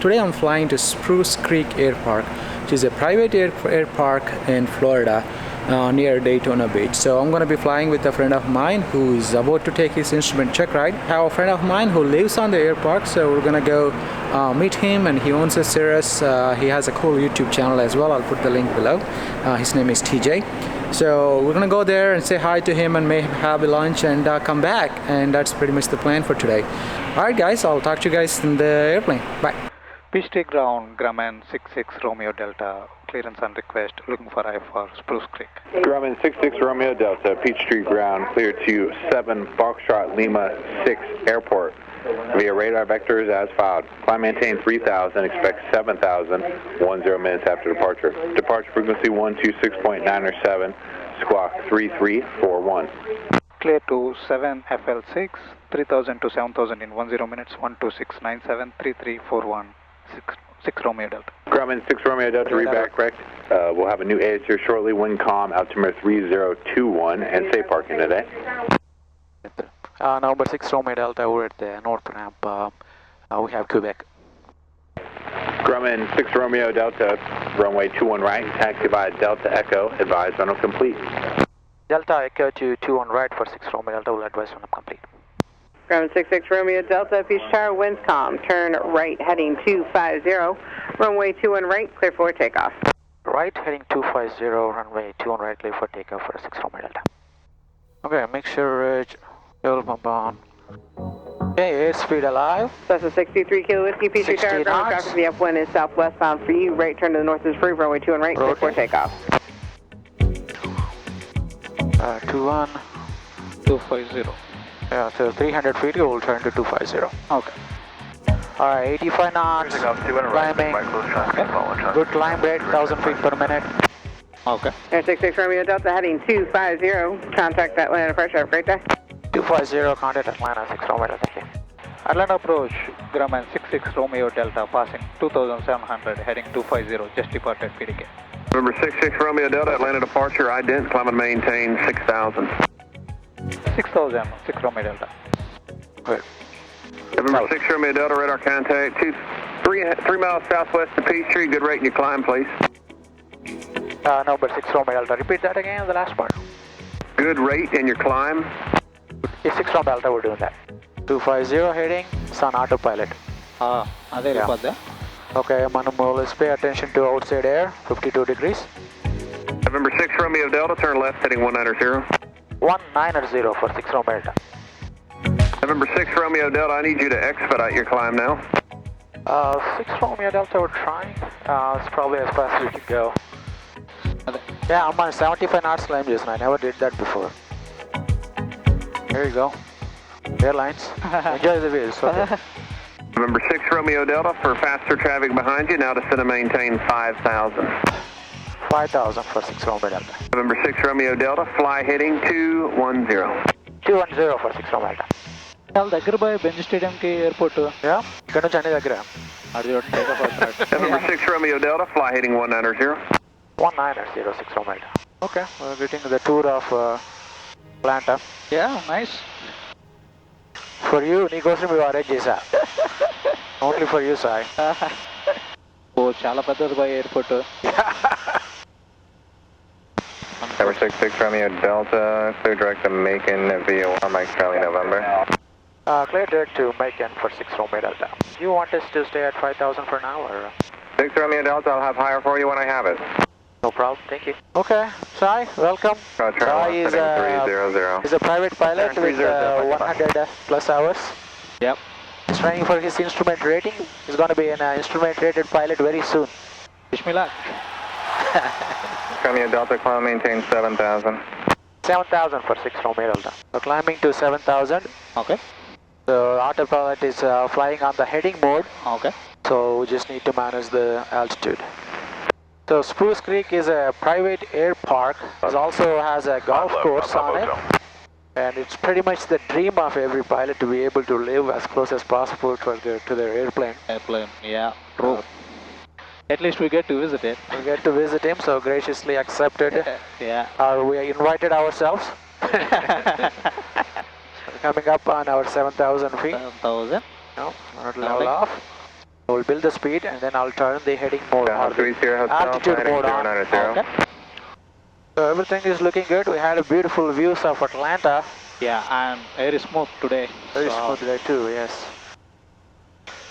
Today I'm flying to Spruce Creek Airpark, which is a private airpark in Florida near Daytona Beach. So I'm going to be flying with a friend of mine who is about to take his instrument check ride. I have a friend of mine who lives on the airpark, so we're going to go meet him, and he owns a Cirrus. He has a cool YouTube channel as well. I'll put the link below. His name is TJ. So we're going to go there and say hi to him and maybe have a lunch and come back, and that's pretty much the plan for today. Alright guys, I'll talk to you guys in the airplane. Bye. Peachtree ground, Grumman 66 Romeo Delta, clearance on request, looking for I for Spruce Creek. Grumman 66 Romeo Delta, Peachtree ground, clear to 7 Foxtrot Lima 6 Airport via radar vectors as filed. Climb maintain 3000, expect 7000, 10 minutes after departure. Departure frequency 126.907, squawk 3341. Clear to 7 FL6, 3000 to 7000 in 10 minutes, 12697, 3341. 6 Romeo Delta. Grumman 6 Romeo Delta, read back correct. We'll have a new AS here shortly, wind calm, altimeter 3021, and safe parking today. Number 6 Romeo Delta, we're at the north ramp. We have Quebec. Grumman 6 Romeo Delta, runway 21 right, taxi by Delta Echo, advise runway complete. Delta Echo to 21 right for 6 Romeo Delta, will advise when I'm complete. Grumman 66 Romeo Delta, Peach Tower, winds calm, turn right, heading 250, runway 21 right, clear for takeoff. Right, heading 250, runway 21 right, clear for takeoff for 6 Romeo Delta. Okay, make sure fuel pump on. Okay, airspeed alive. That's a 63 kilo whiskey, Peachtree Tower, ground traffic, the F1 is southwestbound for you, right turn to the north is free, runway 21 right, clear for takeoff. 21. 250. Yeah, so 300 feet, you will turn to 250. Okay. Alright, 85 knots, climbing, good climb rate, 1000 feet per minute. Okay. Air 66 Romeo Delta, heading 250, contact Atlanta Fresh Air Freight Deck. 250, contact Atlanta, 6 Romeo Delta, thank you. Atlanta approach, Grumman 66 Romeo Delta, passing 2700, heading 250, just departed PDK. Number 66 Romeo Delta, Atlanta departure, ident, climb and maintain 6000. 6000, 6 Romeo Delta. Good. November 6 Romeo Delta, radar contact, 3 miles southwest of Peachtree, good rate in your climb, please. Number 6 Romeo Delta, repeat that again, the last part. Good rate in your climb. Yeah, 6 Romeo Delta, we're doing that. 250 heading, it's on autopilot. Adhe report. Okay, Manu, let's pay attention to outside air, 52 degrees. November 6 Romeo Delta, turn left, heading 190. 190 for 6 Romeo Delta. November 6 Romeo Delta, I need you to expedite your climb now. 6 Romeo Delta, we're trying. It's probably as fast as we can go. Yeah, I'm on 75 knots climb, Jason. I never did that before. Here you go. Airlines. Enjoy the views. Okay. November 6 Romeo Delta, for faster traffic behind you, now descend and maintain 5000. 5000 for 6 Romeo Delta. November 6 Romeo Delta, fly heading 210. 210 for 6 Romeo Delta. దగ్గర పోయి Benz stadium కి airport ఇక్కడ నుంచి అన్ని దగ్గర November 6 Romeo Delta, fly heading 190. 190 6 Romeo Delta. Okay, we're getting the tour of Atlanta. Yeah, nice. For you, నీకోసం మేము arrange చేశా. Only for you, Sai. ఓ చాలా పెద్దది bye airport. Number 66 Romeo Delta, clear direct to Macon via Mike Charlie November. Clear direct to Macon for 6 Romeo Delta. You want us to stay at 5000 for now, or? 6 Romeo Delta, I'll have higher for you when I have it. No problem, thank you. Okay, Sai, welcome. Sai is a private pilot with 100 plus hours. Yep. He's training for his instrument rating. He's going to be an instrument rated pilot very soon. Wish me luck. Romeo Delta, climb maintain 7000. 7000 for 6 Romeo Delta. So climbing to 7000. Okay. The autopilot is flying on the heading mode. Okay. So we just need to manage the altitude. So Spruce Creek is a private air park. It also has a golf course on it. And it's pretty much the dream of every pilot to be able to live as close as possible to their airplane. Yeah, true. At least we get to visit it. We get to visit him, so graciously accepted. Yeah. We invited ourselves. Coming up on our 7,000 feet. 7,000. No, not level off. We'll build the speed and then I'll turn the heading mode or the 30 Hotel, altitude mode on. 090. Okay. So everything is looking good. We had a beautiful views of Atlanta. Yeah, and air is smooth today. Very smooth today too, yes.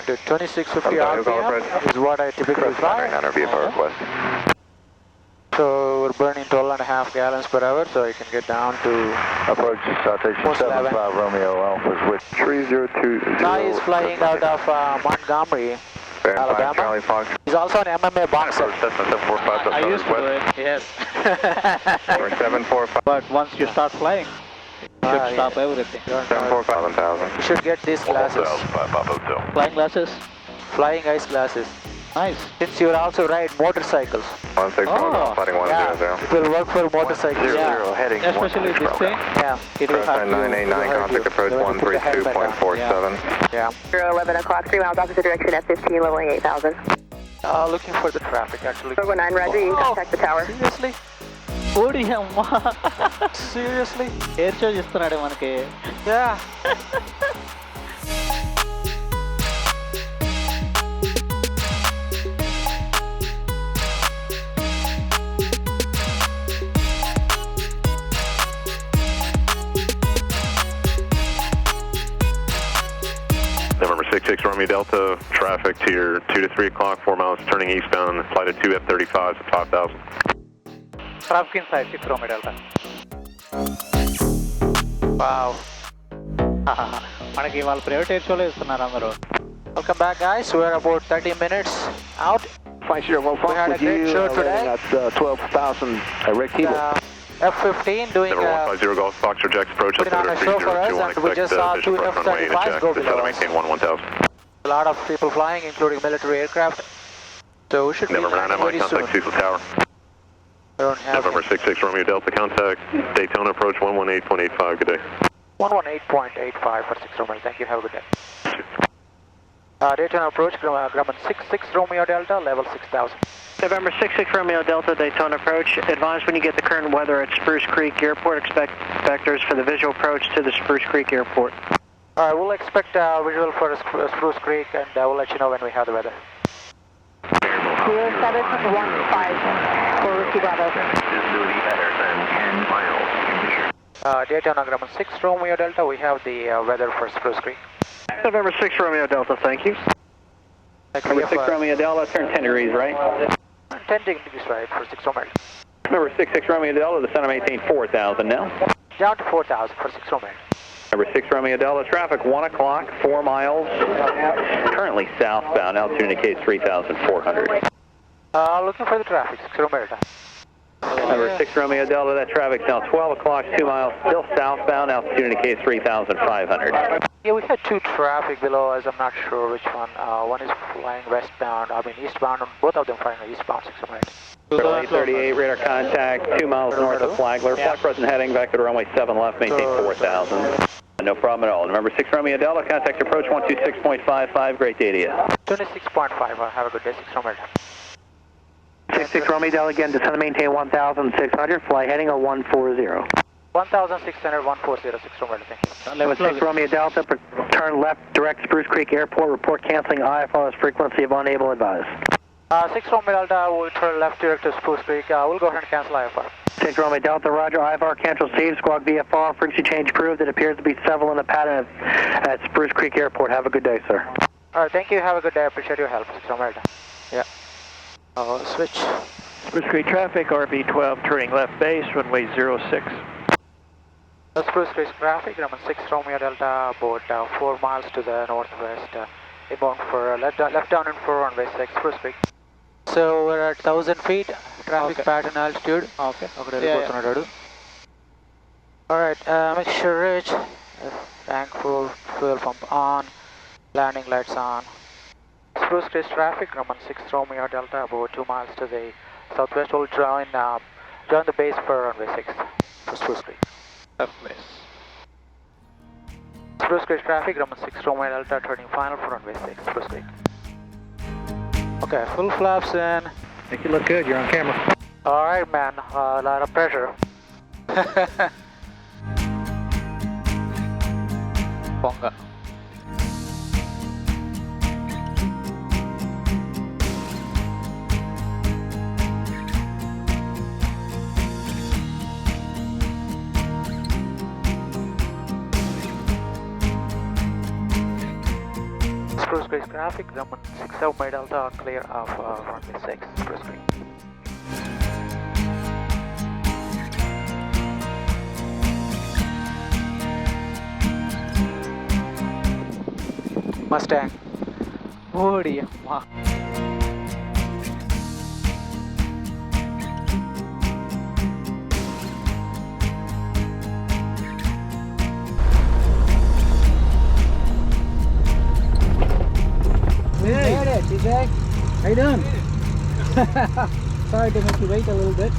The 2650 RPM is what I typically fly. So we're burning 12.5 gallons per hour, so you can get down to approach Citation 75 Romeo Alpha with 302. Guy is flying out of Montgomery, Alabama. Charlie Fox. He's also an MMA boxer. I used to do it, yes. 745. But once you start flying, you should stop everything. 745,000. You should get these glasses. Flying glasses, Flying ice glasses. nice. Since you also ride motorcycles. 16 Oh, fighting 100. Yeah, it will work for motorcycles. Yeah, heading especially this thing. Yeah. It will have Cross you. 989, contact approach 132.47. Yeah. 11 o'clock, 3 miles opposite direction at 15, leveling 8,000. Looking for the traffic actually. 419, roger, you can contact the tower. Seriously? ఓడి అమ్మా Seriously? Air show ఇస్తున్నాడే మనకి. Yeah. November 66 Romeo Delta, traffic to your 2 to 3 o'clock, 4 miles turning eastbound, flight of 2 F-35s at 5,000. Traffic inside 6 Romeo Delta. Wow. మనకి వాళ్ళ private air షోలో ఇస్తున్నారు అందరూ. Welcome back guys, we're about 30 minutes out. 5015 We had a great show today. That's 12,000 Rick Hebo. F-15 doing November 150 Golf Foxtrot Jacks approach putting on a show for us, 3031, and we just saw expect two visual approach runway and F-35s eject, go descend below and us. maintain 1000. A lot of people flying, including military aircraft. So we should be November 99 landing very contact soon. Cecil Tower. We don't have November 66 Romeo Delta contact Daytona approach 118.85, good day. 118.85 for 6 Romeo, thank you, have a good day. Daytona approach, Grumman 66 Romeo Delta, level 6000. November 66 Romeo Delta, Daytona approach. Advise when you get the current weather at Spruce Creek Airport. Expect vectors for the visual approach to the Spruce Creek Airport. Alright, we'll expect visual for Spruce Creek and we'll let you know when we have the weather. 0715 for Whiskey Bravo. Daytona Grumman 6 Romeo Delta, we have the weather for Spruce Creek. November 6 Romeo Delta, thank you. Number 6 Romeo Delta, turn 10 degrees right. 10 degrees right for 6 Romeo. Number 66 Romeo Delta, descend and maintain 4,000 now. Down to 4,000 for 6 Romeo. Number 6 Romeo Delta, traffic 1 o'clock, 4 miles. Currently southbound, altitude indicates 3,400. Looking for the traffic, 6 Romeo Delta. Number 6 Romeo Delta, that traffic's now 12 o'clock, 2 miles, still southbound, altitude indicates 3,500. Yeah, we had two traffic below us, I'm not sure which one. One is flying westbound, eastbound, and both of them flying eastbound, 6 Romeo. 838, radar contact, 2 miles north of Flagler. Flight present heading, back to runway 7 left, maintain 4,000. No problem at all. Number 6 Romeo Delta, contact approach 126.55, great day to you. 26.5, have a good day, 6 Romeo. 66 Romeo Delta, again, descend and maintain 1,600, fly heading on 140. 1,600, 140, 6 Romeo, thank you. Level 6 Romeo Delta, turn left, direct Spruce Creek Airport, report canceling IFR's frequency of unable advise. 6 Romeo Delta, we'll turn left direct to Spruce Creek, we'll go ahead and cancel IFR. 6 Romeo Delta, roger, IFR cancel received, squawk VFR, frequency change approved, it appears to be several in the pattern at Spruce Creek Airport. Have a good day, sir. Alright, thank you, have a good day, I appreciate your help, 6 Romeo Delta. Yeah. Switch. Spruce Creek traffic, RB12, turning left base, runway 06. Spruce Creek traffic, Grumman 6 Romeo Delta, about 4 miles to the northwest, inbound for left down and for runway 6, Spruce Creek. So we're at 1,000 feet, traffic pattern altitude. Okay. Alright, make sure reach, tank full, fuel pump on, landing lights on. Spruce Creek traffic, Grumman 6 Romeo Delta, about 2 miles to the southwest. We'll join the base for runway 6 for Spruce Creek. Spruce Creek traffic, Grumman 6 Romeo Delta, turning final for runway 6, Spruce Creek. Okay, full flaps in. Make you look good, you're on camera. Alright man, a lot of pressure. Ponga. Spruce Creek traffic, grumman 67 my Delta, clear of runway 6, Spruce Creek. Mustang. Odi amma. Hey, TJ. How you doing? Sorry to make you wait a little bit.